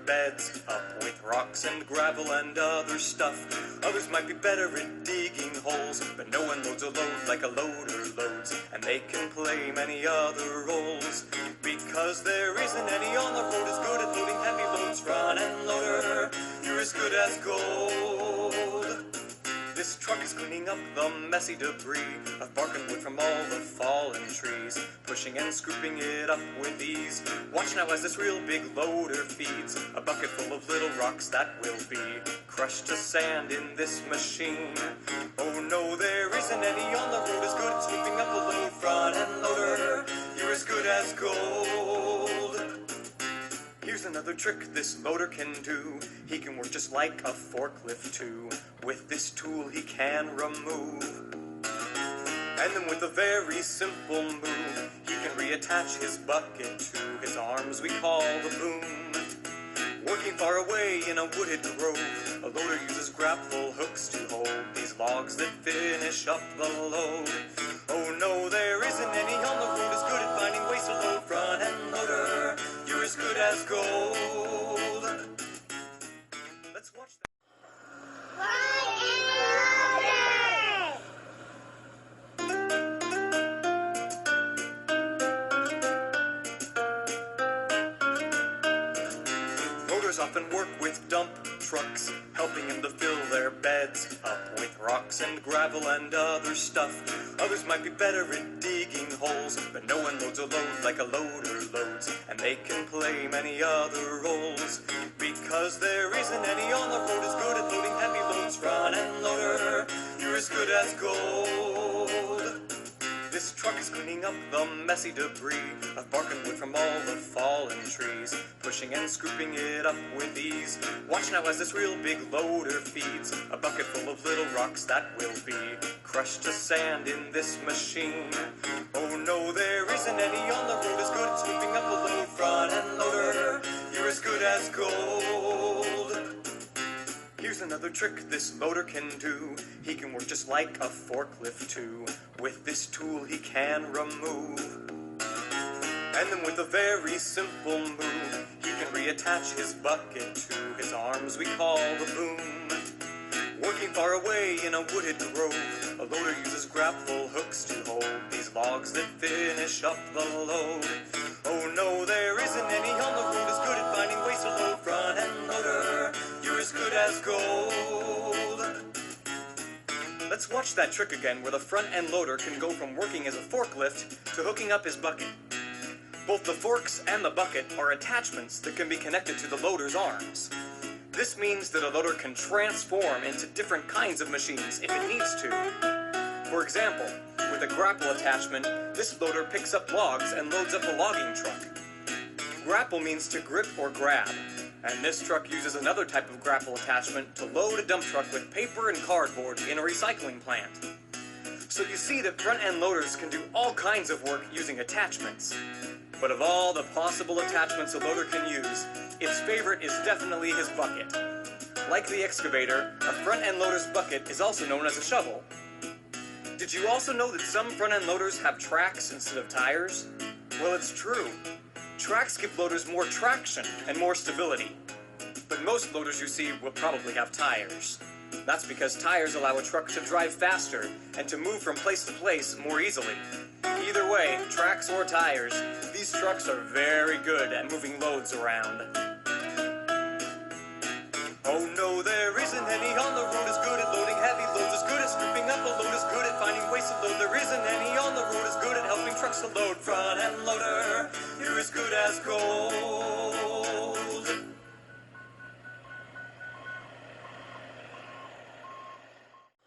beds up with rocks and gravel and other stuff. Others might be better at digging holes, but no one loads a load like a loader loads, and they can play many other roles, because there isn't any on the road as good at loading heavy loads. Front end loader, you're as good as gold. This truck is cleaning up the messy debris of bark and wood from all the fallen trees, pushing and scooping it up with ease. Watch now as this real big loader feeds a bucket full of little rocks that will be crushed to sand in this machine. Oh no, there isn't any on the road as good at scooping up a load. Front end loader, you're as good as gold. Here's another trick this loader can do. He can work just like a forklift too. With this tool he can remove, and then with a very simple move, he can reattach his bucket to his arms we call the boom. Working far away in a wooded grove, a loader uses grapple hooks to hold these logs that finish up the load. Oh no, there isn't any on the road as good at finding ways to load. Front end loader, you're as good as gold. Let's watch that. Loaders often work with dump trucks, helping them to fill their beds up with rocks and gravel and other stuff. Others might be better at digging holes, but no one loads a load like a loader loads, and they can play many other roles, because there isn't any on the road as good at loading heavy loads. Front end loader, you're as good as gold. This truck is cleaning up the messy debris of bark and wood from all the fallen trees, pushing and scooping it up with ease. Watch now as this real big loader feeds a bucket full of little rocks that will be crushed to sand in this machine. Oh no, there isn't any on the road as good at scooping up a load. Front end loader, you're as good as gold. Here's another trick this loader can do. He can work just like a forklift too. With this tool he can remove, and then with a very simple move, he can reattach his bucket to his arms we call the boom. Working far away in a wooded grove, a loader uses grapple hooks to hold these logs that finish up the load. Oh no, there isn't any on the road as good at finding ways to load. Front end loader, you're as good as gold. Let's watch that trick again where the front end loader can go from working as a forklift to hooking up his bucket. Both the forks and the bucket are attachments that can be connected to the loader's arms. This means that a loader can transform into different kinds of machines if it needs to. For example, with a grapple attachment, this loader picks up logs and loads up a logging truck. Grapple means to grip or grab, and this truck uses another type of grapple attachment to load a dump truck with paper and cardboard in a recycling plant. So you see that front-end loaders can do all kinds of work using attachments. But of all the possible attachments a loader can use, its favorite is definitely his bucket. Like the excavator, a front-end loader's bucket is also known as a shovel. Did you also know that some front-end loaders have tracks instead of tires? Well, it's true. Tracks give loaders more traction and more stability. But most loaders you see will probably have tires. That's because tires allow a truck to drive faster and to move from place to place more easily. Either way, tracks or tires, these trucks are very good at moving loads around. Oh no, there isn't any on the road as good at loading heavy loads, as good at scooping up a load, as good at finding ways to load. There isn't any on the road as good at helping trucks to load. Front end loader, you're as good as gold.